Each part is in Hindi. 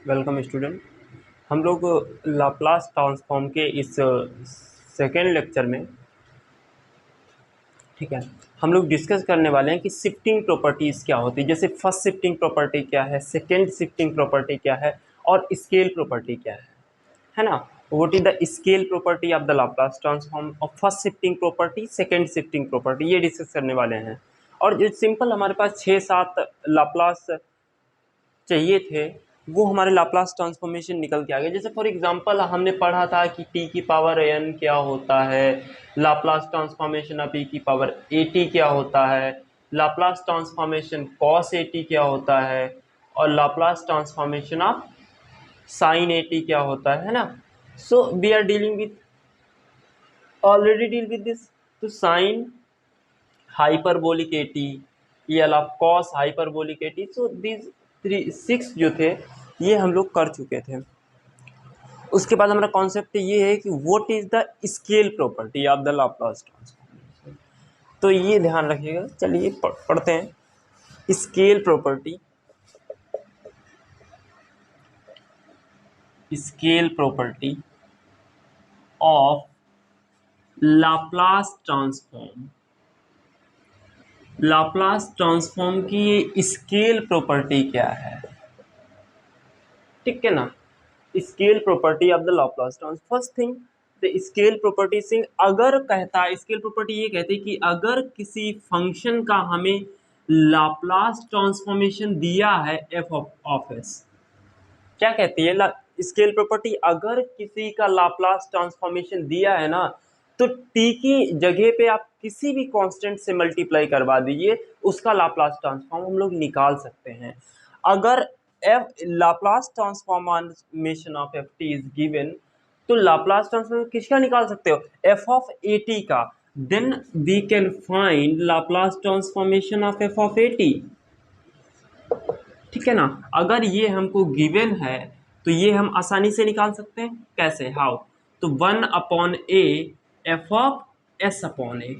Welcome student. हम लोग लाप्लास ट्रांसफॉर्म के इस सेकेंड लेक्चर में, ठीक है, हम लोग डिस्कस करने वाले हैं कि शिफ्टिंग प्रॉपर्टीज़ क्या होती है। जैसे फर्स्ट शिफ्टिंग प्रॉपर्टी क्या है, सेकेंड शिफ्टिंग प्रॉपर्टी क्या है और स्केल प्रॉपर्टी क्या है ना। What is the scale property of the Laplace transform और first shifting property, second shifting property, ये डिस्कस करने वाले हैं। और जो सिंपल हमारे पास 6-7 लाप्लास चाहिए थे, वो हमारे लाप्लास ट्रांसफॉर्मेशन निकल के आ गए। जैसे फॉर एग्जांपल हमने पढ़ा था कि टी की पावर एन क्या होता है, लाप्लास ट्रांसफॉर्मेशन ऑफ ई की पावर ए टी क्या होता है, Laplace transformation cos a t क्या होता है और Laplace transformation of sine A t क्या होता है ना। So we are dealing with, already deal with this. तो साइन हाइपरबोलिक ए टी या cos hyperbolic a t, so this 6 जो थे ये हम लोग कर चुके थे। उसके बाद हमारा कॉन्सेप्ट ये है कि what is the scale property of the Laplace transform. तो ये ध्यान रखिएगा। चलिए पढ़ते हैं scale property. Scale property of Laplace transform. Laplace transform की ये स्केल प्रॉपर्टी क्या है, ठीक है ना। Scale property of the Laplace transform, first thing the scale property सिंग अगर कहता है, स्केल प्रॉपर्टी ये कहती है कि अगर किसी फंक्शन का हमें लाप्लास ट्रांसफॉर्मेशन दिया है एफ ऑफ एस, क्या कहती है स्केल प्रॉपर्टी, अगर किसी का लाप्लास ट्रांसफॉर्मेशन दिया है ना, तो टी की जगह पे आप किसी भी कांस्टेंट से मल्टीप्लाई करवा दीजिए, उसका लाप्लास ट्रांसफॉर्म हम लोग निकाल सकते हैं। अगर f Laplace transformation of F t is given, तो लाप्लास ट्रांसफॉर्म किसका निकाल सकते हो, एफ ऑफ ए टी का। Then we can find Laplace transformation of f of A t, ठीक है ना। अगर ये हमको गिवन है तो ये हम आसानी से निकाल सकते हैं। कैसे, हाउ, तो 1/a F of S upon A,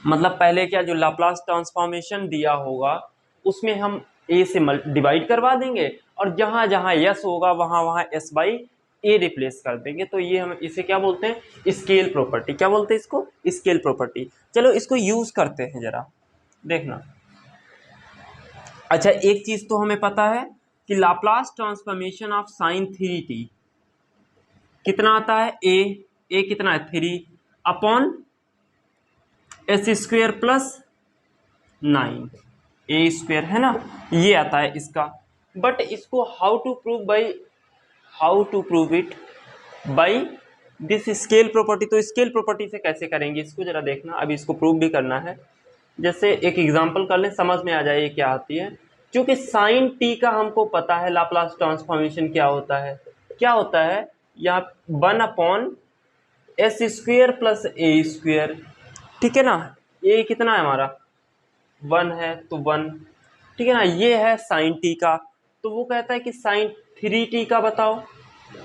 मतलब पहले क्या, जो लाप्लास ट्रांसफॉर्मेशन दिया होगा उसमें हम a से डिवाइड करवा देंगे और जहां जहां यस होगा वहां वहां s बाई ए रिप्लेस कर देंगे। तो ये हम इसे क्या बोलते हैं, स्केल प्रॉपर्टी। क्या बोलते हैं इसको, स्केल प्रॉपर्टी। चलो इसको यूज करते हैं जरा, देखना। अच्छा, एक चीज तो हमें पता है कि Laplace transformation of sign 3t कितना आता है, ए कितना है 3 upon S square plus 9 a square, है ना, ये आता है इसका। बट इसको how to prove it by this scale property. तो स्केल प्रॉपर्टी से कैसे करेंगे इसको जरा देखना। अभी इसको प्रूव भी करना है। जैसे एक एग्जांपल कर लें, समझ में आ जाए ये क्या आती है। क्योंकि साइन टी का हमको पता है लाप्लास ट्रांसफॉर्मेशन क्या होता है, क्या होता है यहाँ 1/s² प्लस ए स्क्वेयर, ठीक है ना। ये कितना है हमारा 1 है तो 1, ठीक है ना। ये है साइन टी का, तो वो कहता है कि साइन 3t का बताओ।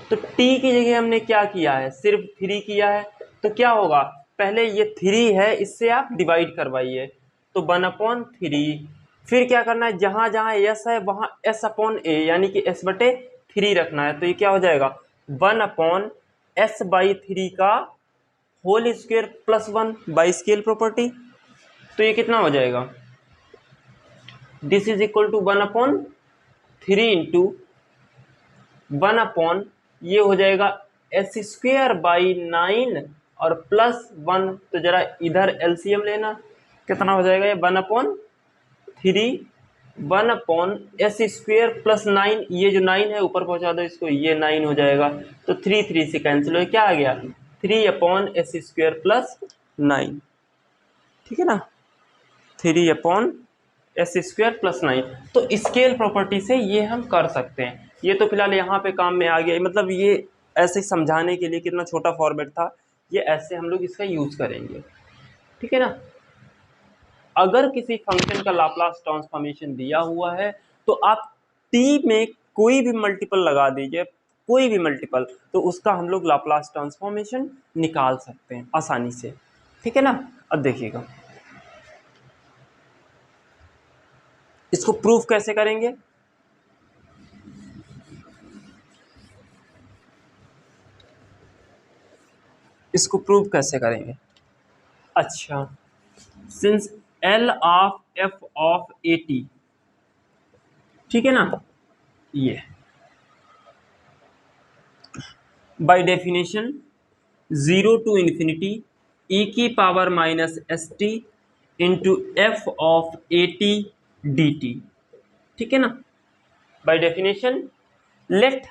तो t की जगह हमने क्या किया है, सिर्फ 3 किया है। तो क्या होगा, पहले ये 3 है इससे आप डिवाइड करवाइए, तो 1/3। फिर क्या करना है, जहां जहां s है वहां s अपॉन ए, यानी कि s/3 रखना है। तो ये क्या हो जाएगा 1/s/3 का whole square plus 1 by scale property. तो ये कितना हो जाएगा, this is equal to 1/3 into 1 ये हो जाएगा s² बाई 9 और प्लस 1। तो जरा इधर एलसीएम लेना, कितना हो जाएगा ये 1/3 प्लस 9, ये जो 9 है ऊपर पहुंचा दो इसको, ये 9 हो जाएगा। तो 3 से कैंसिल हो, क्या आ गया 3/s² प्लस 9, ठीक है ना, 3/s² प्लस 9। तो स्केल प्रॉपर्टी से ये हम कर सकते हैं। ये तो फिलहाल यहाँ पे काम में आ गया, मतलब ये ऐसे समझाने के लिए, कितना छोटा फॉर्मेट था ये, ऐसे हम लोग इसका यूज करेंगे, ठीक है ना। अगर किसी फंक्शन का लाप्लास ट्रांसफॉर्मेशन दिया हुआ है तो आप टी में कोई भी मल्टीपल लगा दीजिए, कोई भी मल्टीपल, तो उसका हम लोग लाप्लास ट्रांसफॉर्मेशन निकाल सकते हैं आसानी से, ठीक है ना। अब देखिएगा इसको प्रूफ कैसे करेंगे। इसको प्रूव कैसे करेंगे? अच्छा, since L of F of AT, ठीक है ना, ये by definition 0 to infinity e की power minus S T into F of A T D T, ठीक है ना। By definition let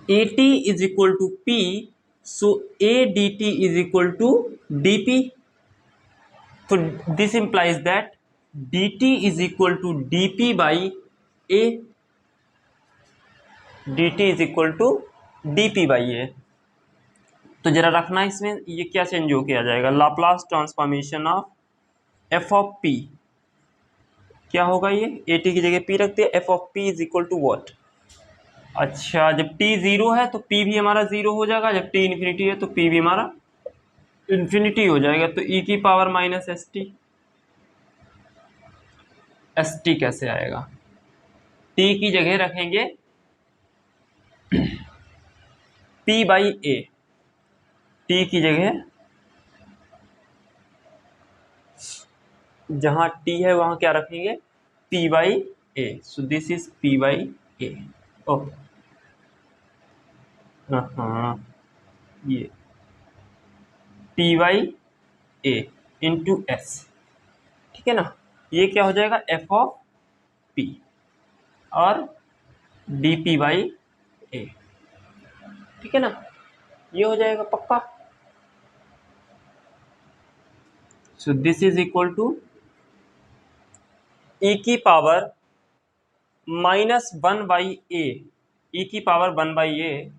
A T is equal to P, so A D T is equal to D P. तो this implies that D T is equal to D P by A, D T is equal to D P by ए। तो जरा रखना इसमें, ये क्या चेंज हो के आ जाएगा, Laplace transformation of f of P, क्या होगा ये, ए टी की जगह पी रखते हैं, f of p is equal to what. अच्छा, जब टी जीरो है तो पी भी हमारा जीरो हो जाएगा, जब टी इन्फिनिटी है तो पी भी हमारा इन्फिनिटी हो जाएगा। तो ई की power minus S T, S T कैसे आएगा, टी की जगह रखेंगे पी बाई ए, टी की जगह जहां टी है वहां क्या रखेंगे, P by A. So this is P by A. Okay, हाँ, ये P by A into S, ठीक है ना। ये क्या हो जाएगा, एफ ऑफ पी और डी पी बाई ए, ठीक है ना, ये हो जाएगा पक्का। So this is equal to E की power minus one by A, E की पावर वन बाई ए,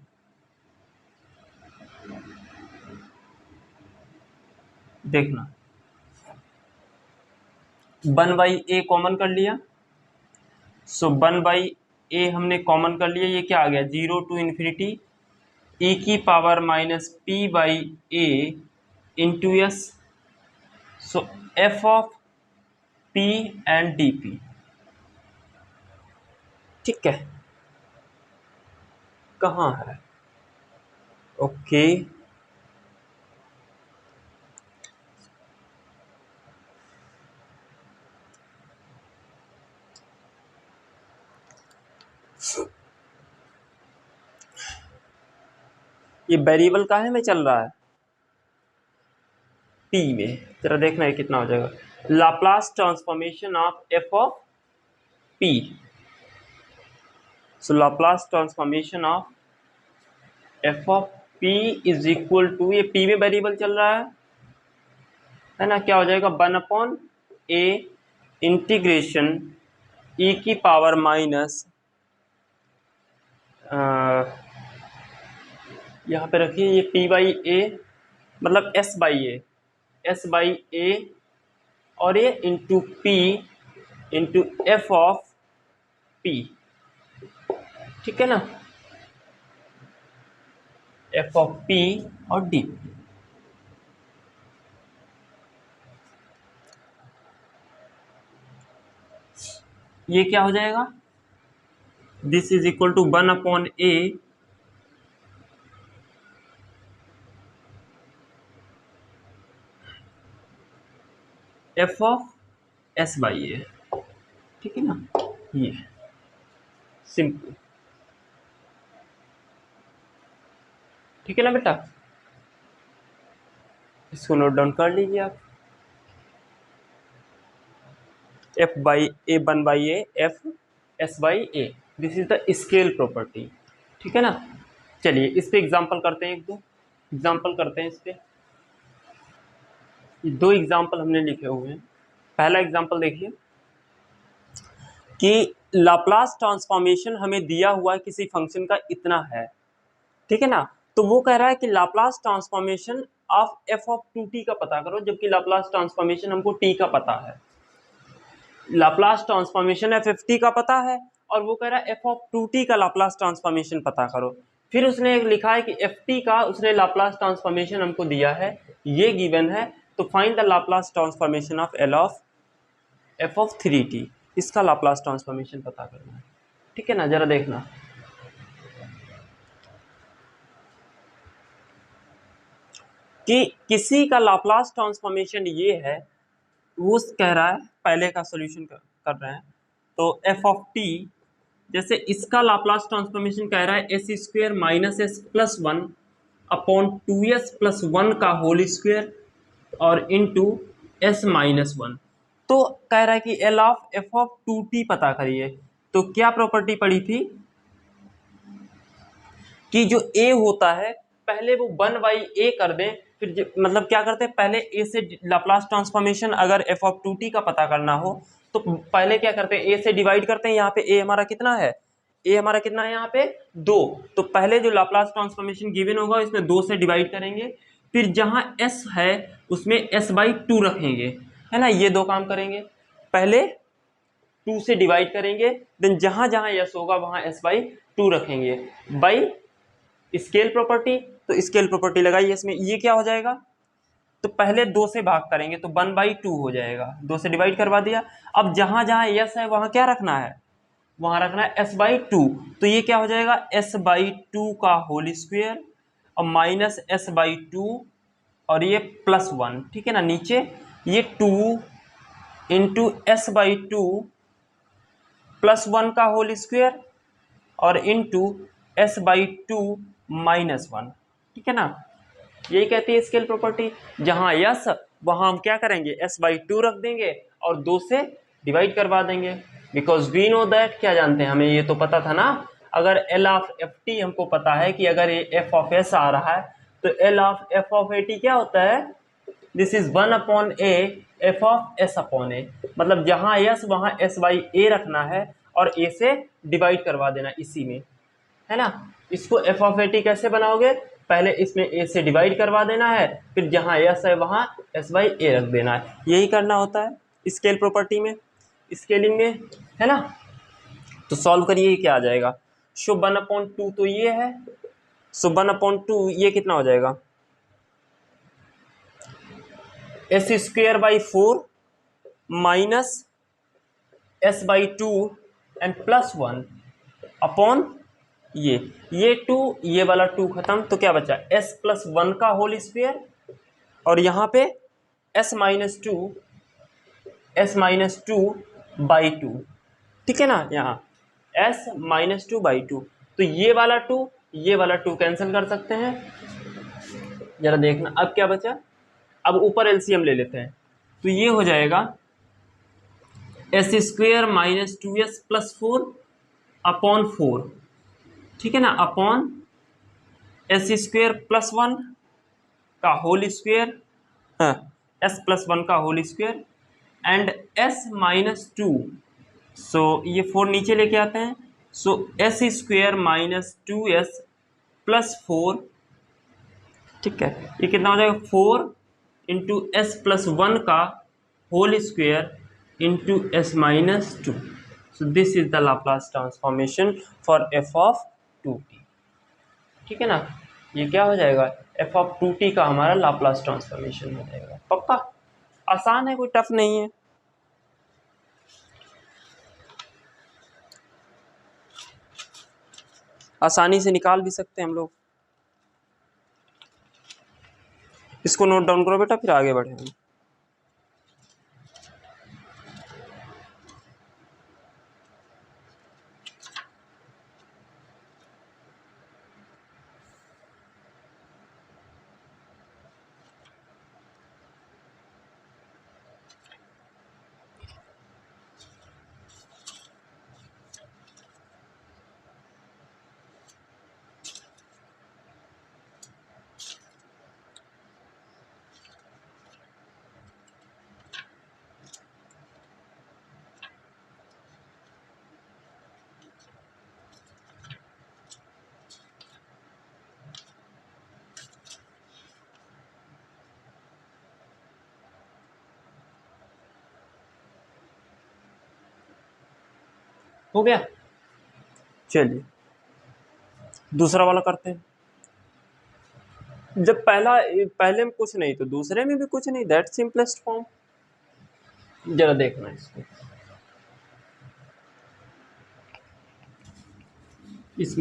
देखना वन बाई ए कॉमन कर लिया, सो वन बाई ए हमने कॉमन कर लिया, ये क्या आ गया, जीरो टू इन्फिनिटी ई की power minus P by A into S, so F of P and D p, ठीक है। कहाँ है, ओके, ये वेरिएबल का है में चल रहा है पी में, जरा देखना है कितना हो जाएगा, Laplace transformation of f of p. So Laplace transformation of f of p is equal to, ये पी में वेरिएबल चल रहा है ना, क्या हो जाएगा, one upon a integration e की पावर माइनस, यहाँ पे रखिए ये पी बाई ए, मतलब S by A, S by A और ये into P into F of P, ठीक है ना, एफ ऑफ पी और डी। ये क्या हो जाएगा, this is equal to one upon A F of S by A, ठीक है ना, ये सिंपल, ठीक है ना बेटा, इसको नोट डाउन कर लीजिए आप, F by A one by A F S by A, this is the scale property, ठीक है ना। चलिए इस पे एग्जांपल करते हैं, एक दो एग्जांपल करते हैं इस पे, दो एग्जांपल हमने लिखे हुए हैं। पहला एग्जांपल देखिए कि लाप्लास ट्रांसफॉर्मेशन हमें दिया हुआ है किसी फंक्शन का इतना है, ठीक है ना, तो वो कह रहा है कि Laplace transformation of f of two t का पता करो, जबकि लाप्लास ट्रांसफॉर्मेशन हमको टी का पता है। Laplace transformation F F T का पता है और वो कह रहा है एफ ऑफ टू टी का लाप्लास ट्रांसफॉर्मेशन पता करो। फिर उसने लिखा है कि एफ टी का उसने लाप्लास ट्रांसफॉर्मेशन हमको दिया है, ये गिवन है, तो find the Laplace transformation of L of f of three T, इसका लाप्लास ट्रांसफॉर्मेशन पता करना है, ठीक है ना। जरा देखना कि किसी का लाप्लास ट्रांसफॉर्मेशन ये है, वो कह रहा है, पहले का सोल्यूशन कर रहे हैं, तो एफ ऑफ टी, जैसे इसका लाप्लास ट्रांसफॉर्मेशन कह रहा है s square minus S plus one upon two s plus one का होल स्क्वेयर और इंटू एस माइनस वन। तो कह रहा है कि L of f of two t पता करिए। तो क्या प्रॉपर्टी पड़ी थी कि जो ए होता है पहले वो 1/a कर दें, फिर मतलब क्या करते हैं, पहले ए से लाप्लास ट्रांसफॉर्मेशन अगर एफ ऑफ टू टी का पता करना हो तो पहले क्या करते हैं, ए से डिवाइड करते हैं। यहाँ पे ए हमारा कितना है, ए हमारा कितना है यहाँ पे 2। तो पहले जो लाप्लास ट्रांसफॉर्मेशन गिवन होगा इसमें 2 से डिवाइड करेंगे, फिर जहाँ एस है उसमें s/2 रखेंगे, है ना। ये दो काम करेंगे, पहले 2 से डिवाइड करेंगे, देन जहाँ जहाँ s होगा वहाँ s/2 रखेंगे बाई स्केल प्रॉपर्टी। तो स्केल प्रॉपर्टी लगाइए इसमें, ये क्या हो जाएगा, तो पहले 2 से भाग करेंगे तो 1/2 हो जाएगा, 2 से डिवाइड करवा दिया। अब जहां जहां यस है वहां क्या रखना है, वहां रखना है s/2। तो ये क्या हो जाएगा, s/2 का होल स्क्वायर और माइनस s/2 और ये प्लस 1, ठीक है ना। नीचे ये 2 इंटू s/2 प्लस 1 का होल स्क्वायर और इंटू s/2 माइनस 1, ठीक है ना। यही कहती है स्केल प्रॉपर्टी, जहां यस वहां हम क्या करेंगे, s/2 रख देंगे और 2 से डिवाइड करवा देंगे। बिकॉज वी नो दैट, क्या जानते हैं, हमें ये तो पता था ना, अगर एल ऑफ एफ टी हमको पता है कि अगर ये एफ ऑफ एस आ रहा है तो एल ऑफ ए टी क्या होता है, this is 1/a F of S upon A. मतलब जहां यस वहां s/a रखना है और a से डिवाइड करवा देना इसी में, है ना। इसको एफ ऑफ ए टी कैसे बनाओगे, पहले इसमें a से डिवाइड करवा देना है, फिर जहां s है वहां s/a रख देना है। यही करना होता है स्केल प्रॉपर्टी में, स्केलिंग में, है ना। तो सॉल्व करिए, क्या आ जाएगा, सो 1/2 तो ये है, सो 1/2 ये कितना हो जाएगा, s² 4 minus s/2 and plus 1 upon ये 2, ये वाला 2 खत्म, तो क्या बचा, s+1 का होल स्क्वायर और यहाँ पे s-2 s-2/2, ठीक है ना। यहाँ s-2/2, तो ये वाला 2 कैंसिल कर सकते हैं। जरा देखना अब क्या बचा, अब ऊपर एलसीएम ले लेते हैं, तो ये हो जाएगा s² minus 2s plus 4 upon 4, ठीक है ना, अपॉन s² प्लस 1 का होल स्क्वायर, हाँ, s+1 का होल स्क्वायर एंड s-2। सो ये 4 नीचे लेके आते हैं, सो s² माइनस 2s प्लस 4, ठीक है, ये कितना हो जाएगा 4 इंटू s+1 का whole square into s-2। So this is the Laplace transformation for f of 2t, ठीक है ना। ये क्या हो जाएगा, f ऑफ 2t का हमारा लाप्लास ट्रांसफॉर्मेशन हो जाएगा। पक्का आसान है, कोई टफ नहीं है। आसानी से निकाल भी सकते हैं हम लोग। इसको नोट डाउन करो बेटा, फिर आगे बढ़े हम। हो गया, चलिए दूसरा वाला करते हैं। जब पहले में कुछ नहीं तो दूसरे में भी कुछ नहीं, दैट सिंपलेस्ट फॉर्म। जरा देखना इसको,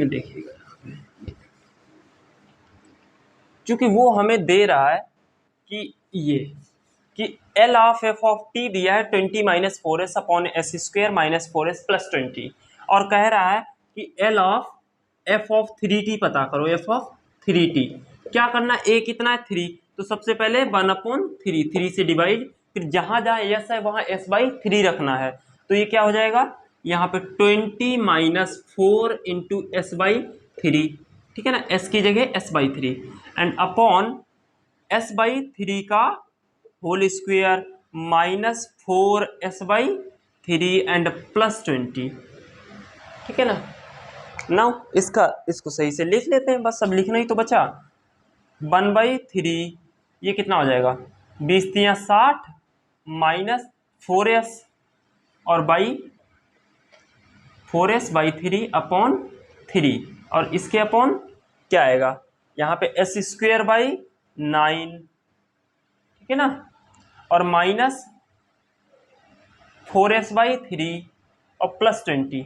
देखिएगा, क्योंकि वो हमें दे रहा है कि ये कि L of f of T दिया है 20 minus 4s upon S square minus 4s plus 20, और कह रहा है कि L of f of 3t पता करो, एफ ऑफ 3t। क्या करना, ए कितना है 3, तो सबसे पहले 1/3, 3 से डिवाइड, फिर जहां जहां एस है वहां s बाई 3 रखना है, तो ये क्या हो जाएगा यहाँ पे 20 माइनस 4 इंटू एस बाई 3, ठीक है ना, s की जगह s by 3 and upon s by 3 का whole square minus 4s by 3 and plus 20, ठीक है ना। नाउ इसको सही से लिख लेते हैं, बस अब लिखना ही तो बचा। 1/3 ये कितना हो जाएगा, 20×3 = 60 माइनस 4s और बाई 4s बाई 3 अपॉन 3, और इसके अपॉन क्या आएगा यहाँ पे s स्क्वायर बाई 9, ठीक है ना, और माइनस 4s बाई 3 और प्लस 20,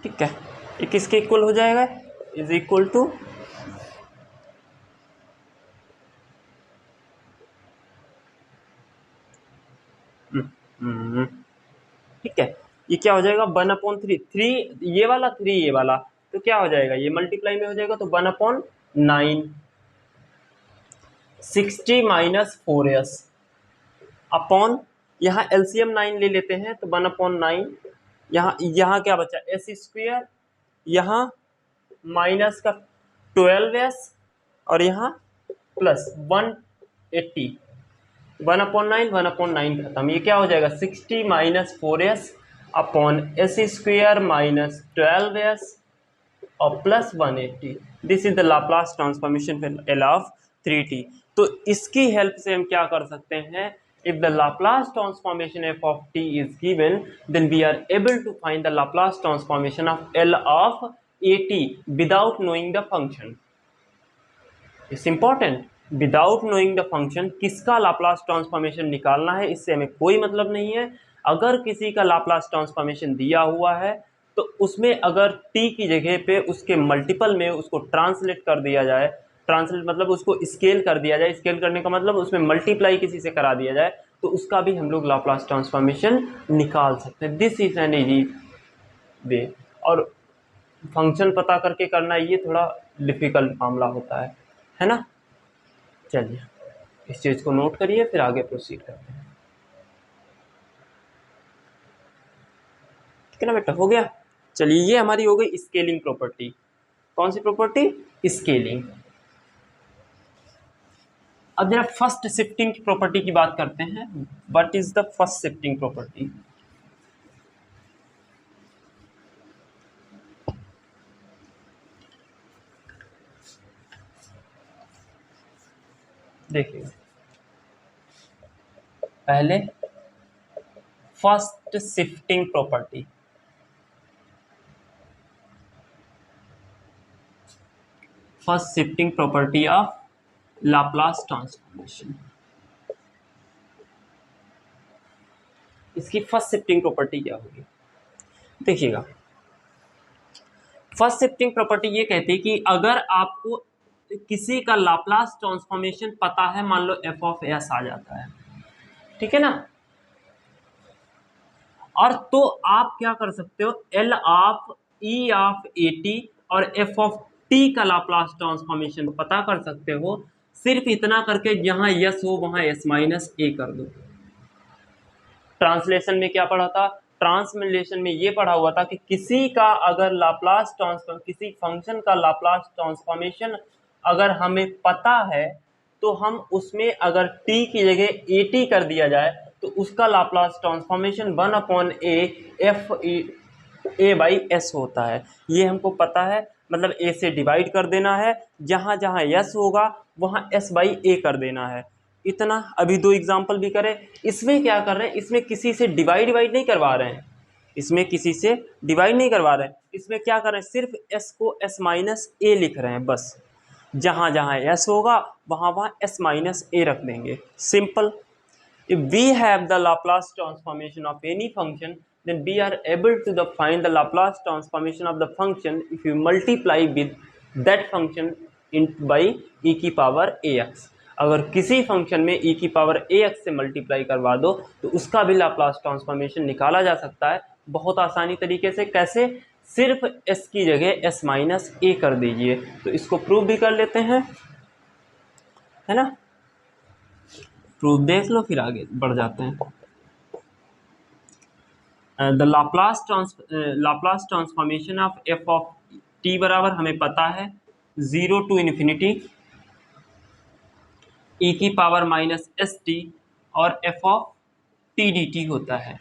ठीक है। ये किसके इक्वल हो जाएगा, इज इक्वल टू ठीक है, ये क्या हो जाएगा 1/3, 3 ये वाला 3 ये वाला, तो क्या हो जाएगा ये मल्टीप्लाई में हो जाएगा, तो 1/9, 60 माइनस 4s अपॉन, यहाँ एलसीएम 9 ले लेते हैं तो 1/9, यहाँ क्या बचा एस स्क्वायर, यहाँ माइनस का 12s और यहाँ प्लस 180, 1/9, 1/9 खत्म, ये क्या हो जाएगा 60 minus 4s upon S square minus 12s और plus 180। This is the Laplace transformation L of 3t। तो इसकी हेल्प से हम क्या कर सकते हैं, if the Laplace transformation f of t is given, then we are able to find the Laplace transformation of L of at without knowing the function. It's important, without knowing the function किसका Laplace transformation निकालना है इससे हमें कोई मतलब नहीं है। अगर किसी का Laplace transformation दिया हुआ है तो उसमें अगर t की जगह पे उसके मल्टीपल में उसको ट्रांसलेट कर दिया जाए, ट्रांसलेट मतलब उसको स्केल कर दिया जाए, स्केल करने का मतलब उसमें मल्टीप्लाई किसी से करा दिया जाए, तो उसका भी हम लोग लाप्लास ट्रांसफॉर्मेशन निकाल सकते हैं। This is an easy way. और फंक्शन पता करके करना ये थोड़ा डिफिकल्ट मामला होता है ना। चलिए इस चीज़ को नोट करिए, फिर आगे प्रोसीड करते हैं, ठीक है ना बेटा, हो गया। चलिए ये हमारी हो गई स्केलिंग प्रॉपर्टी। कौन सी प्रॉपर्टी, स्केलिंग। अब जरा फर्स्ट शिफ्टिंग की प्रॉपर्टी की बात करते हैं। What is the first shifting property. देखिए पहले first shifting property, first shifting property of Laplace transformation. इसकी फर्स्ट शिफ्टिंग प्रॉपर्टी क्या होगी, देखिएगा। फर्स्ट शिफ्टिंग प्रॉपर्टी ये कहती है कि अगर आपको किसी का लाप्लास ट्रांसफॉर्मेशन पता है, मान लो एफ ऑफ एस आ जाता है, ठीक है ना, और तो आप क्या कर सकते हो, L of E of A T और एफ ऑफ टी का लाप्लास ट्रांसफॉर्मेशन पता कर सकते हो। सिर्फ इतना करके जहां यस हो वहां एस माइनस ए कर दो। ट्रांसलेशन में क्या पढ़ा था, ट्रांसलेशन में ये पढ़ा हुआ था कि किसी का अगर लाप्लास ट्रांसफॉर्म, किसी फंक्शन का लाप्लास ट्रांसफॉर्मेशन अगर हमें पता है तो हम उसमें अगर t की जगह ए टी कर दिया जाए तो उसका Laplace transformation 1/a F A by S होता है। ये हमको पता है, मतलब a से डिवाइड कर देना है, जहाँ जहाँ s होगा वहाँ s बाई ए कर देना है। इतना। अभी दो एग्जाम्पल भी करें। इसमें क्या कर रहे हैं, इसमें किसी से डिवाइड नहीं करवा रहे हैं, इसमें किसी से डिवाइड नहीं करवा रहे हैं, इसमें क्या कर रहे हैं, सिर्फ s को s माइनस ए लिख रहे हैं बस। जहाँ जहाँ s होगा वहाँ वहाँ s माइनस ए रख देंगे, simple. If we have the Laplace transformation of any function, then we are able to find the Laplace transformation of the function if you multiply with that function by e की पावर ax। अगर किसी फंक्शन में e की पावर ax से मल्टीप्लाई करवा दो तो उसका भी लाप्लास ट्रांसफॉर्मेशन निकाला जा सकता है बहुत आसानी तरीके से। कैसे? सिर्फ s की जगह s माइनस a कर दीजिए। तो इसको प्रूव भी कर लेते हैं, है ना। प्रूफ देख लो फिर आगे बढ़ जाते हैं। The Laplace transformation of f of T बराबर हमें पता है 0 टू इन्फिनिटी e की पावर माइनस एस टी और F of T D T होता है,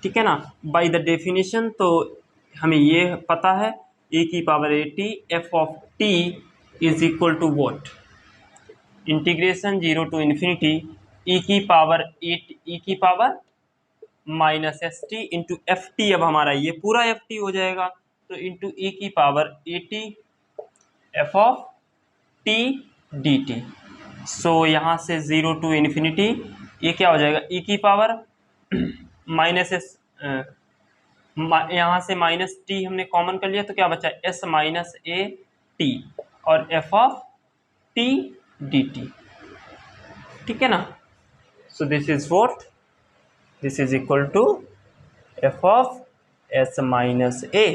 ठीक है ना। बाय द डेफिनेशन तो हमें ये पता है e की power A T F of T is equal to what, integration 0 to infinity e की power minus S T into F T. अब हमारा ये पूरा एफ टी हो जाएगा तो इंटू e की power A T F of T D T. So यहाँ से 0 टू इन्फिनिटी ये क्या हो जाएगा e की पावर माइनस एस, यहाँ से माइनस टी हमने कॉमन कर लिया तो क्या बचा एस माइनस ए टी और F of T D T, ठीक है ना। So this is what, this is equal to F of S minus A,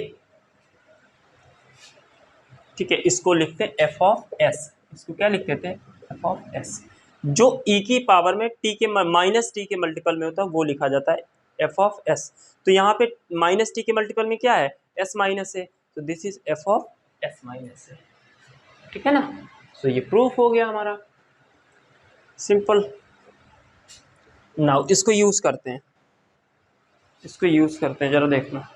ठीक है। इसको लिखते हैं एफ ऑफ एस, इसको क्या लिखते थे एफ ऑफ एस। जो e की पावर में टी के माइनस टी के मल्टीपल में होता है वो लिखा जाता है एफ ऑफ एस। तो यहाँ पे माइनस टी के मल्टीपल में क्या है एस माइनस ए, तो this is F of S minus A, ठीक है ना। सो ये प्रूफ हो गया हमारा, सिंपल। नाउ इसको यूज करते हैं, इसको यूज करते हैं, जरा देखना।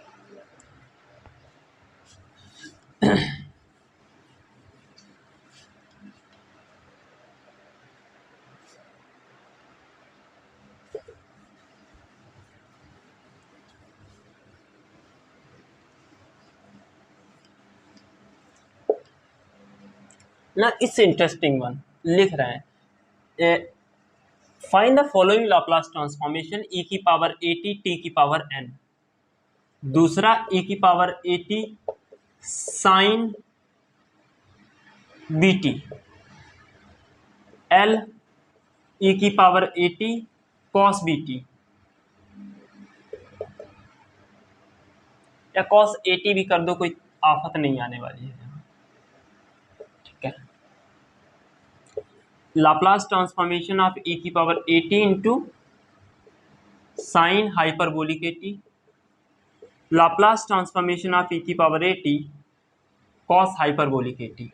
ना इट्स इंटरेस्टिंग वन लिख रहे हैं, find the following Laplace transformation e की पावर ए टी टी की पावर n। दूसरा e की पावर ए t sine b t, L e की पावर ए टी कॉस बी टी या कॉस ए टी भी कर दो, कोई आफत नहीं आने वाली है, ठीक है। लाप्लास ट्रांसफॉर्मेशन ऑफ e की power A T into sine hyperbolic a T, Laplace transformation of e की power A t cos hyperbolic a t,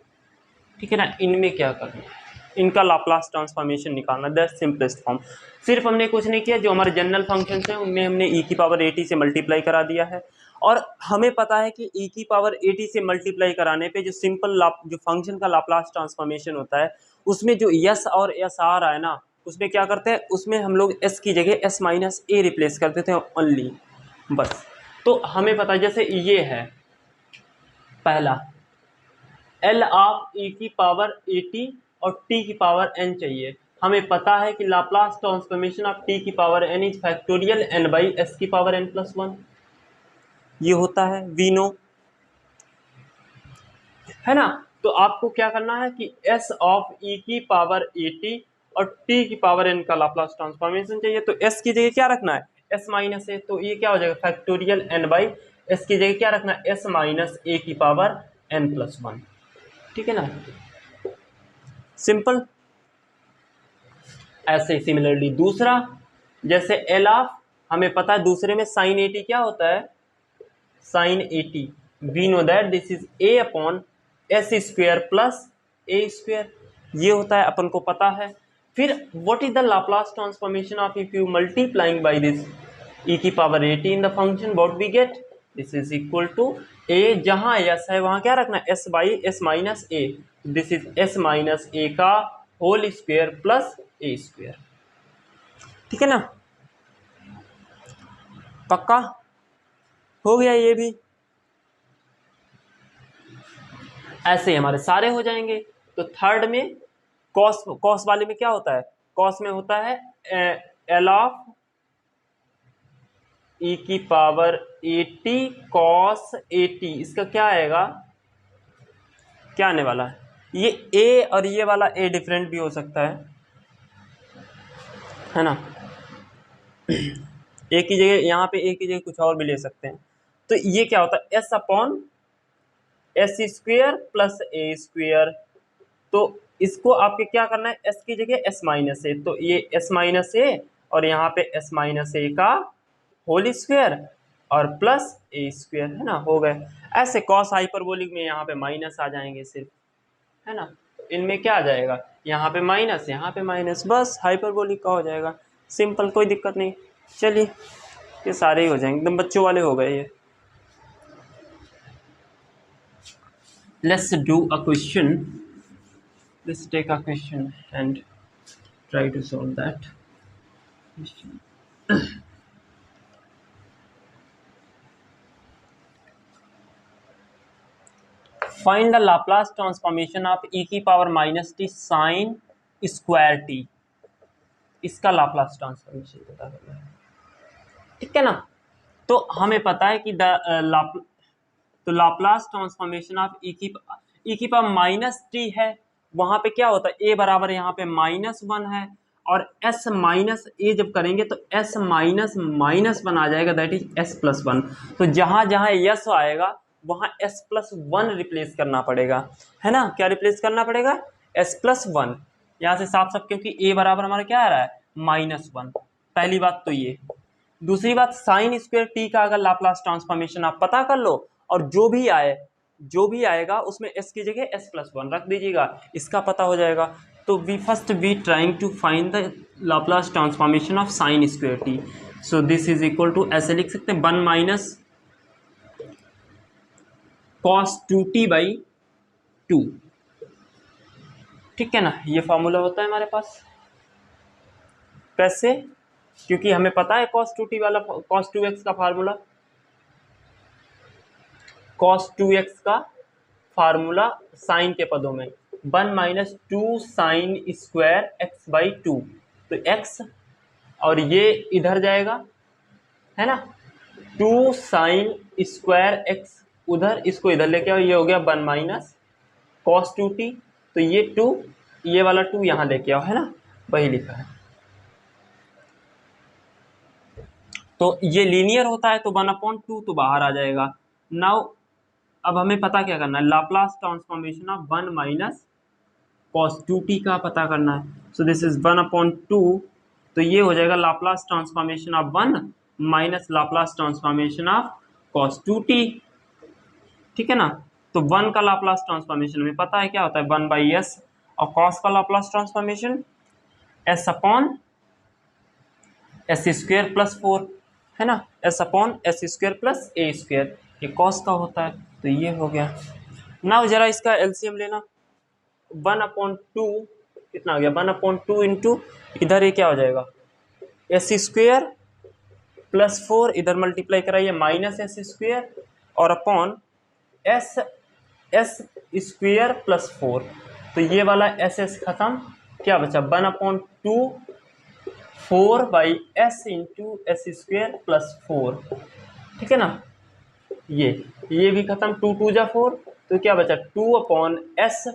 ठीक है ना। इनमें क्या करना, इनका लाप्लास ट्रांसफॉर्मेशन निकालना, दैट्स सिंपलेस्ट फॉर्म। सिर्फ हमने कुछ नहीं किया, जो हमारे जनरल फंक्शंस हैं उनमें हमने e की पावर ए टी से मल्टीप्लाई करा दिया है और हमें पता है कि e की पावर ए टी से मल्टीप्लाई कराने पे जो सिंपल जो फंक्शन का लाप्लास ट्रांसफॉर्मेशन होता है उसमें जो यस और एस आ रहा है ना, उसमें क्या करते हैं, उसमें हम लोग s की जगह s माइनस ए रिप्लेस करते थे ओनली, बस। तो हमें पता है जैसे ये है पहला एल ऑफ e की पावर ए टी और t की पावर n चाहिए। हमें पता है कि लाप्लास ट्रांसफॉर्मेशन ऑफ t की power n is factorial n by s की पावर n प्लस 1, ये होता है वी नो, है ना। तो आपको क्या करना है कि s ऑफ e की पावर ए टी और t की पावर n का लाप्लास ट्रांसफॉर्मेशन चाहिए, तो s की जगह क्या रखना है s माइनस ए, तो ये क्या हो जाएगा फैक्टोरियल n बाई s की जगह क्या रखना है s माइनस ए की पावर n प्लस 1, ठीक है ना, सिंपल। ऐसे सिमिलरली दूसरा जैसे एल ऑफ, हमें पता है दूसरे में साइन ए टी क्या होता है sine A T, we know that this is A upon S square plus A square, ये होता है अपन को पता है। फिर what is the Laplace transformation of if you multiplying by this e की power A T in the function, what we get, this is equal to A, जहां एस है वहां क्या रखना है S by S minus A, this is S minus ए का whole square plus A square, ठीक है ना। पक्का हो गया ये भी, ऐसे ही हमारे सारे हो जाएंगे। तो थर्ड में कॉस वाले में क्या होता है, कॉस में होता है एल ऑफ e की power A t cos a T, इसका क्या आएगा, क्या आने वाला है, ये a और ये वाला a डिफरेंट भी हो सकता है, है ना। एक की जगह यहाँ पे एक की जगह कुछ और भी ले सकते हैं। तो ये क्या होता है, S upon S square plus A square. तो इसको आपके क्या करना है, एस की जगह एस माइनस ए, तो ये एस माइनस ए और यहाँ पे एस माइनस ए का होल स्क्वायर और प्लस ए स्क्वायर, है ना, हो गए। ऐसे कॉस हाइपरबोलिक में यहाँ पे माइनस आ जाएंगे सिर्फ, है ना, इनमें क्या आ जाएगा, यहाँ पे माइनस यहाँ पे माइनस, बस हाइपरबोलिक का हो जाएगा, सिंपल, कोई दिक्कत नहीं। चलिए ये सारे ही हो जाएंगे, एकदम बच्चों वाले हो गए ये। Let's do a question, let's take a question and try to solve that question. Find the Laplace transformation of e की power minus T sign square T. इसका लाप्लास ट्रांसफॉर्मेशन पता करना है, ठीक है ना। तो हमें पता है कि तो लाप्लास ट्रांसफॉर्मेशन ऑफ ई की पावर माइनस टी है, वहां पे क्या होता है, ए बराबर यहाँ पे -1 है, और एस माइनस ए जब करेंगे तो एस माइनस माइनस वन आ जाएगा, that is S plus one. तो जहां जहां यस आएगा वहां एस प्लस वन रिप्लेस करना पड़ेगा, है ना। क्या रिप्लेस करना पड़ेगा, एस प्लस वन, यहाँ से साफ साफ, क्योंकि ए बराबर हमारा क्या आ रहा है, -1। पहली बात तो ये। दूसरी बात, साइन स्क्वायर टी का अगर लाप्लास ट्रांसफॉर्मेशन आप पता कर लो, और जो भी आएगा उसमें एस की जगह एस प्लस वन रख दीजिएगा, इसका पता हो जाएगा। तो we trying to find the Laplace transformation of sine square t. So this is equal to, ऐसे लिख सकते हैं, 1 माइनस कॉस 2t बाई 2, ठीक है ना। ये फॉर्मूला होता है हमारे पास। कैसे, क्योंकि हमें पता है cos 2t वाला, cos 2x का फार्मूला, cos 2x का फार्मूला साइन के पदों में 1 minus 2 sine square x by 2, तो x और ये इधर जाएगा, है ना, 2 साइन स्क्वायर एक्स उधर, इसको इधर लेके आओ, ये हो गया 1 माइनस कॉस 2t, तो ये 2, ये वाला 2 यहाँ लेके आओ, है ना, वही लिखा है। तो ये लीनियर होता है तो 1/2 तो बाहर आ जाएगा। नाउ अब हमें पता क्या करना है, Laplace transformation of 1 minus cos 2t का पता करना है। सो दिस इज 1/2, तो ये हो जाएगा Laplace transformation of 1 minus Laplace transformation of cos 2t, ठीक है ना। तो 1 का लाप्लास ट्रांसफॉर्मेशन हमें पता है क्या होता है, 1/s, और कॉस का Laplace transformation s upon S square plus 4, है ना, s upon S square plus A square, ये कॉस का होता है, तो ये हो गया। नाउ जरा इसका एलसीएम लेना, 1/2 कितना हो गया, 1/2 इंटू इधर ये क्या हो जाएगा, एस स्क्वेयर प्लस 4, इधर मल्टीप्लाई कराइए माइनस एस स्क्वेयर, और अपॉन एस स्क्वेयर प्लस 4, तो ये वाला एस खत्म, क्या बचा, 1/2 4 by S into S square plus 4, ठीक है ना। ये भी खत्म, 2 2 जा 4, तो क्या बचा, 2/s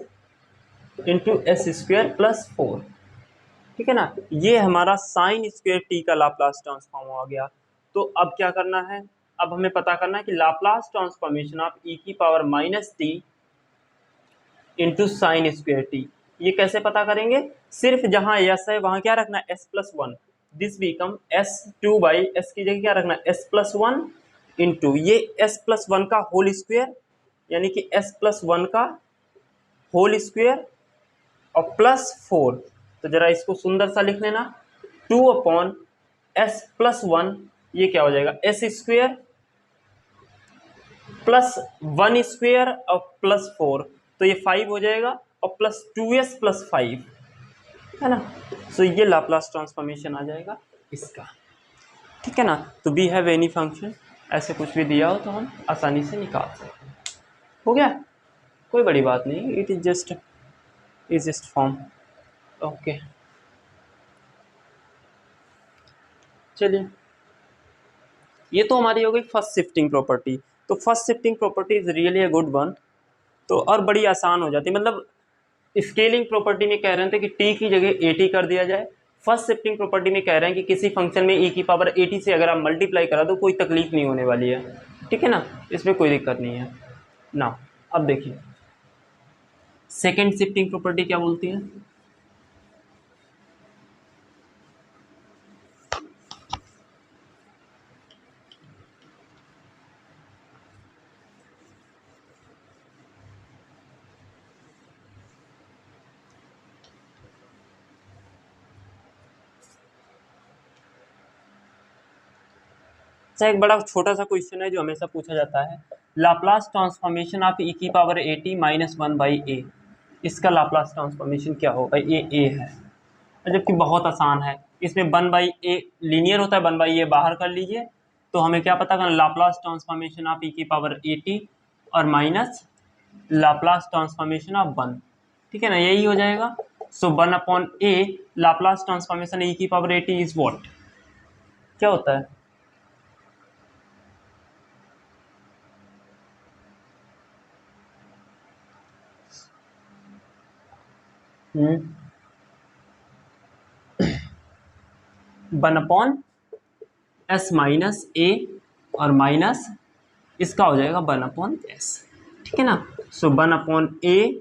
into S square plus 4, ठीक है ना। ये हमारा साइन स्क्वेयर टी का लाप्लास ट्रांसफॉर्म आ गया। तो अब क्या करना है, अब हमें पता करना है कि लाप्लास ट्रांसफॉर्मेशन ऑफ ई की power minus T into sine square T, ये कैसे पता करेंगे, सिर्फ जहां यस है वहां क्या रखना है, S plus one, this become S 2 by S की जगह क्या रखना है, एस प्लस वन इंटू ये एस प्लस वन का होल स्क्वेयर, यानी कि एस प्लस वन का होल स्क्वेयर और प्लस 4, तो जरा इसको सुंदर सा लिख लेना, 2/s प्लस 1, ये क्या हो जाएगा, एस स्क्वेयर प्लस 1 स्क्वेयर और प्लस 4, तो ये 5 हो जाएगा, और प्लस 2s प्लस 5, है ना। सो ये लाप्लास ट्रांसफॉर्मेशन आ जाएगा इसका, ठीक है ना। तो वी हैव एनी फंक्शन, ऐसे कुछ भी दिया हो तो हम आसानी से निकाल सकते हैं, हो गया, कोई बड़ी बात नहीं, it is just form, okay. चलिए ये तो हमारी हो गई फर्स्ट शिफ्टिंग प्रॉपर्टी। तो first shifting property is really a good one, तो और बड़ी आसान हो जाती है, मतलब स्केलिंग प्रॉपर्टी में कह रहे थे कि टी की जगह एटी कर दिया जाए, फर्स्ट शिफ्टिंग प्रॉपर्टी में कह रहे हैं कि किसी फंक्शन में e की पावर 80 से अगर आप मल्टीप्लाई करा दो कोई तकलीफ नहीं होने वाली है, ठीक है ना, इसमें कोई दिक्कत नहीं है ना। अब देखिए सेकेंड शिफ्टिंग प्रॉपर्टी क्या बोलती है। अच्छा, एक बड़ा छोटा सा क्वेश्चन है जो हमेशा पूछा जाता है, लाप्लास ट्रांसफॉर्मेशन ऑफ e की पावर 80 माइनस 1/a, इसका लाप्लास ट्रांसफॉर्मेशन क्या होगा। ये a है, जबकि बहुत आसान है, इसमें 1/a लीनियर होता है, 1/a बाहर कर लीजिए तो हमें क्या पता करना, लाप्लास ट्रांसफॉर्मेशन ऑफ e की पावर 80 और माइनस लाप्लास ट्रांसफॉर्मेशन ऑफ 1, ठीक है ना, यही हो जाएगा। So 1/a Laplace transformation e की पावर 80 इज व्हाट, क्या होता है। One upon S minus A और माइनस इसका हो जाएगा 1/s, ठीक है ना। So 1/a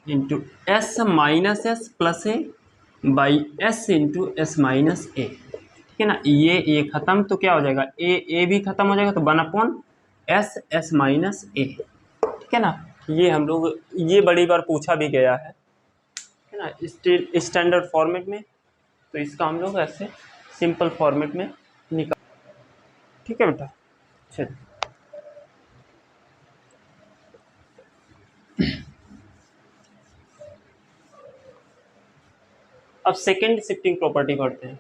into S minus S plus A by S into S minus A, ठीक है ना। ये ए खत्म तो क्या हो जाएगा, ए भी खत्म हो जाएगा तो 1/s एस माइनस ए, ठीक है ना। ये हम लोग ये बड़ी बार पूछा भी गया है ना, स्टैंडर्ड फॉर्मेट में, तो इसका हम लोग ऐसे सिंपल फॉर्मेट में निकाल, ठीक है बेटा। चलिए अब सेकेंड शिफ्टिंग प्रॉपर्टी पढ़ते हैं।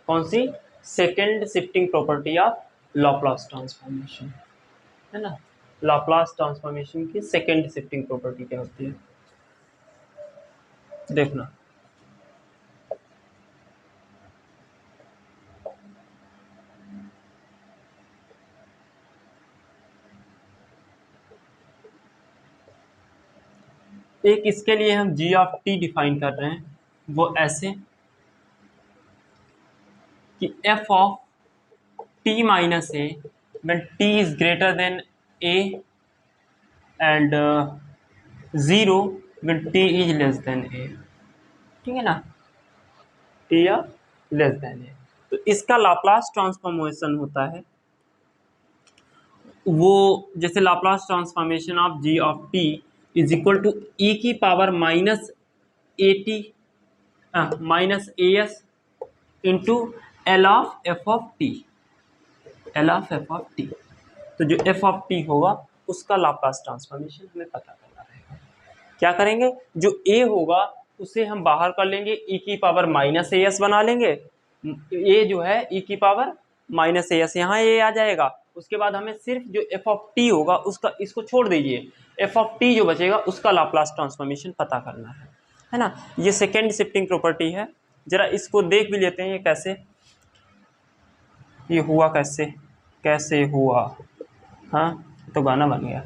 कौन सी, second shifting property of Laplace transformation, है ना। लाप्लास ट्रांसफॉर्मेशन की सेकेंड शिफ्टिंग प्रॉपर्टी क्या होती है, देखना। एक इसके लिए हम g ऑफ t डिफाइन कर रहे हैं, वो ऐसे कि f of t minus A when t is greater than a and 0 when t is less than a, ठीक है ना, t या लेस देन a। तो इसका लाप्लास ट्रांसफॉर्मेशन होता है वो, जैसे Laplace transformation of g of t is equal to e की power minus a s into L of f of t, L of f of t. तो जो एफ ऑफ टी होगा उसका लाप्लास ट्रांसफॉर्मेशन हमें पता करना रहेगा। क्या करेंगे, जो ए होगा उसे हम बाहर कर लेंगे, ई की पावर माइनस ए एस बना लेंगे, ए जो है ई की पावर माइनस ए एस, यहाँ ए आ जाएगा। उसके बाद हमें सिर्फ जो एफ ऑफ टी होगा उसका, इसको छोड़ दीजिए, एफ ऑफ टी जो बचेगा उसका लाप्लास ट्रांसफॉर्मेशन पता करना है ना। ये सेकेंड शिफ्टिंग प्रॉपर्टी है, जरा इसको देख भी लेते हैं ये कैसे, ये हुआ कैसे, कैसे हुआ, हाँ तो गाना बन गया।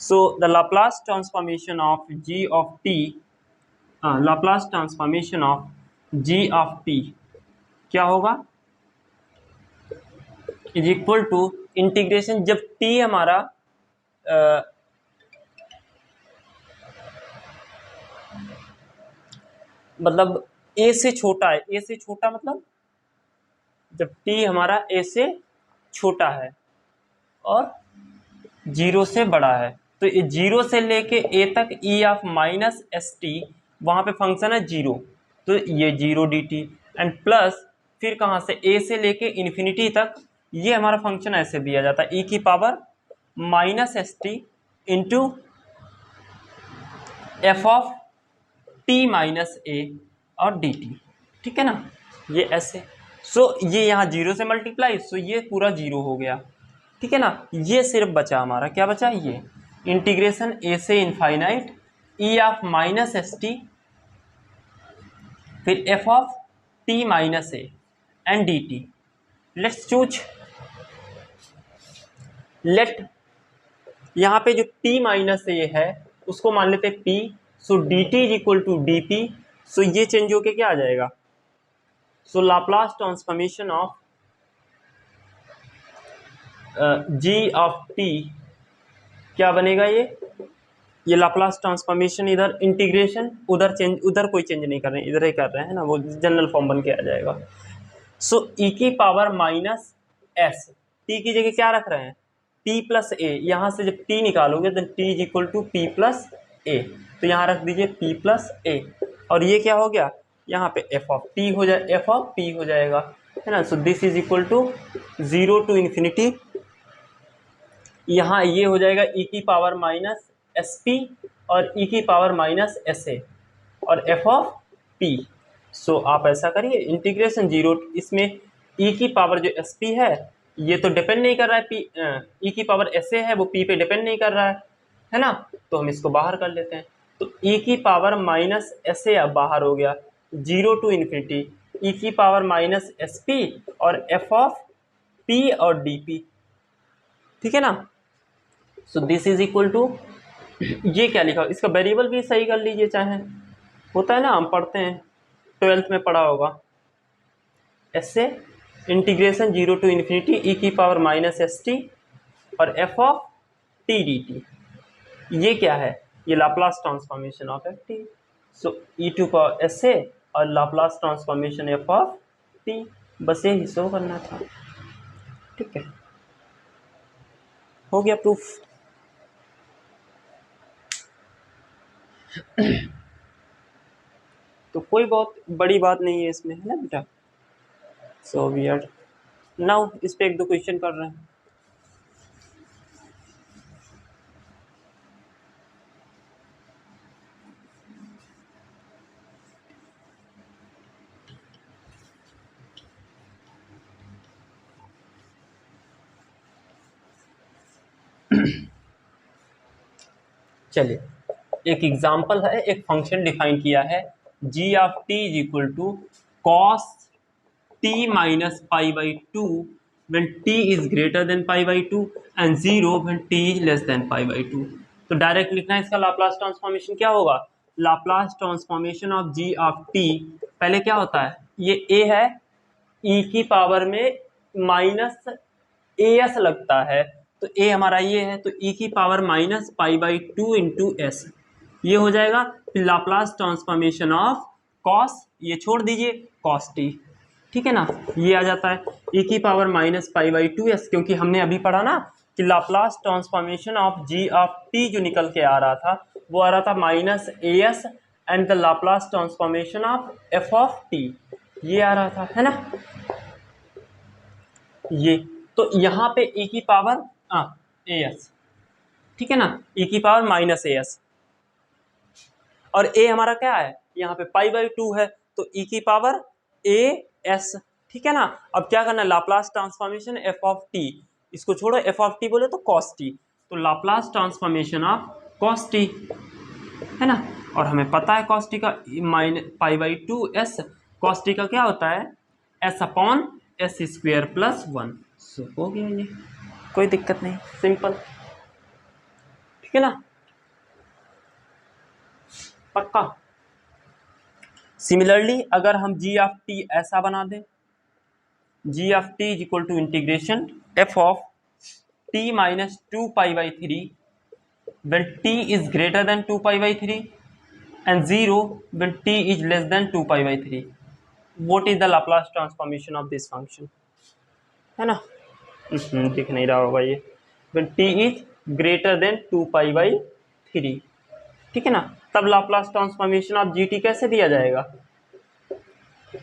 So the Laplace transformation of ji of t, Laplace transformation of ji of T क्या होगा, इज इक्वल टू इंटीग्रेशन, जब टी हमारा मतलब ए से छोटा है, ए से छोटा मतलब जब टी हमारा ए से छोटा है और 0 से बड़ा है, तो ये 0 से लेके ए तक ई ऑफ माइनस एस टी, वहाँ पे फंक्शन है 0, तो ये 0 डी टी एंड प्लस फिर कहाँ से ए से लेके इन्फिनिटी तक, ये हमारा फंक्शन ऐसे दिया जाता है ई की power minus S T into F of T minus A और डी टी, ठीक है ना, ये ऐसे। सो ये यहाँ 0 से मल्टीप्लाई, सो ये पूरा 0 हो गया, ठीक है ना। ये सिर्फ बचा हमारा, क्या बचा, ये इंटीग्रेशन ए से infinite E of minus S T फिर F of T minus A and D T. Let's choose, let यहाँ पे जो t माइनस ए है उसको मान लेते हैं p, so D T is equal to D P, so ये चेंज होके क्या आ जाएगा, so Laplace transformation of ji of T क्या बनेगा, ये लाप्लास ट्रांसफॉर्मेशन, इधर इंटीग्रेशन, उधर चेंज, उधर कोई चेंज नहीं कर रहे हैं, इधर ही कर रहे हैं ना, वो जनरल फॉर्म बन के आ जाएगा। सो ई की पावर माइनस एस, टी की जगह क्या रख रहे हैं, पी प्लस ए, यहाँ से जब टी निकालोगे तो T is equal to P plus A, तो यहाँ रख दीजिए पी प्लस ए, और ये क्या हो गया, यहाँ पे एफ ऑफ टी हो जाए, एफ ऑफ पी हो जाएगा, है ना। So this is equal to 0 to infinity, यहाँ ये हो जाएगा ई की पावर माइनस एस पी और ई की पावर माइनस एस ए और एफ ऑफ पी। सो आप ऐसा करिए इंटीग्रेशन 0, इसमें ई की पावर जो एस पी है ये तो डिपेंड नहीं कर रहा है, पी ई की पावर एस ए है वो पी पे डिपेंड नहीं कर रहा है ना, तो हम इसको बाहर कर लेते हैं। तो ई की पावर माइनस एस ए अब बाहर हो गया, 0 टू इन्फिनिटी ई की पावर माइनस एस पी और एफ ऑफ पी और डी पी, ठीक है ना। So this is equal to, ये क्या लिखा, इसका वेरिएबल भी सही कर लीजिए चाहे, होता है ना, हम पढ़ते हैं 12th में पढ़ा होगा ऐसे, इंटीग्रेशन 0 टू इन्फिनिटी ई की पावर माइनस एस टी और F of T D T, ये क्या है, ये Laplace transformation of F T. So E to power S A और Laplace transformation F of T, बस यही शो करना था, ठीक है, हो गया प्रूफ। तो कोई बहुत बड़ी बात नहीं है इसमें, है ना बेटा। सो वी आर नाउ इस पे 1-2 क्वेश्चन कर रहे हैं। चलिए एक एग्जांपल है, एक फंक्शन डिफाइन किया है G of T is equal to cos T minus pi by two when t is greater than pi by two and 0 when t is less than pi by two. तो डायरेक्ट लिखना है इसका लाप्लास ट्रांसफॉर्मेशन क्या होगा, Laplace transformation of ji of T, पहले क्या होता है, ये a है, e की पावर में माइनस ए एस लगता है, तो a हमारा ये है, तो e की power minus pi by two into S, ये हो जाएगा। फिर लाप्लास ट्रांसफॉर्मेशन ऑफ कॉस, ये छोड़ दीजिए कॉस टी, ठीक है ना, ये आ जाता है e की power minus pi by two s, क्योंकि हमने अभी पढ़ा ना कि Laplace transformation of ji of t जो निकल के आ रहा था वो आ रहा था minus a S and the Laplace transformation of f of T, ये आ रहा था, है ना, ये। तो यहाँ पे e की पावर ए एस, ठीक है ना, e की पावर माइनस ए एस, और a हमारा क्या है, यहाँ पे पाई बाई टू है, तो e की पावर ए एस, ठीक है ना। अब क्या करना है, Laplace transformation F of T, इसको छोड़ो, एफ ऑफ टी बोले तो कॉस टी, तो Laplace transformation of cos T, है ना, और हमें पता है कॉस टी का minus pi by two S, cos T का क्या होता है S upon S square plus 1। सो हो गया, ये कोई दिक्कत नहीं, सिंपल, ठीक है ना, पक्का। सिमिलरली अगर हम जी ऑफ टी ऐसा बना दें, G of T is equal to integration F of T minus two pi by three when t is greater than 2 pi by 3 and 0 when t is less than 2 pi by 3, what is the Laplace transformation of this function, है ना, दिख नहीं रहा होगा ये, when t is greater than 2 pi by 3, ठीक है ना, तब Laplace transformation of G T कैसे दिया जाएगा,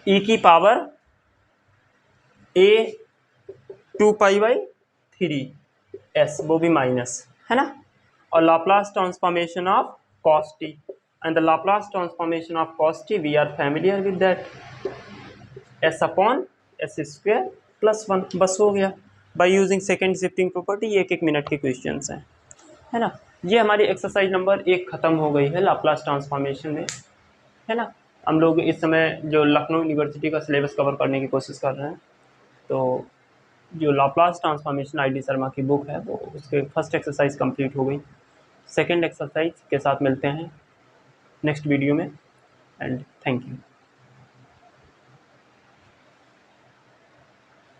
e की power a 2 pi by three S, वो भी माइनस, है ना, और Laplace transformation of cos t and the Laplace transformation of cos t we are familiar with that, s upon s square plus 1, बस हो गया by using second shifting property। ये 1-1 मिनट के क्वेश्चंस हैं, है ना। ये हमारी एक्सरसाइज नंबर 1 खत्म हो गई है लाप्लास ट्रांसफॉर्मेशन में, है ना। हम लोग इस समय जो लखनऊ यूनिवर्सिटी का सिलेबस कवर करने की कोशिश कर रहे हैं, तो जो Laplace transformation I D Sharma की बुक है वो उसके फर्स्ट एक्सरसाइज कंप्लीट हो गई, सेकंड एक्सरसाइज के साथ मिलते हैं नेक्स्ट वीडियो में, एंड थैंक यू।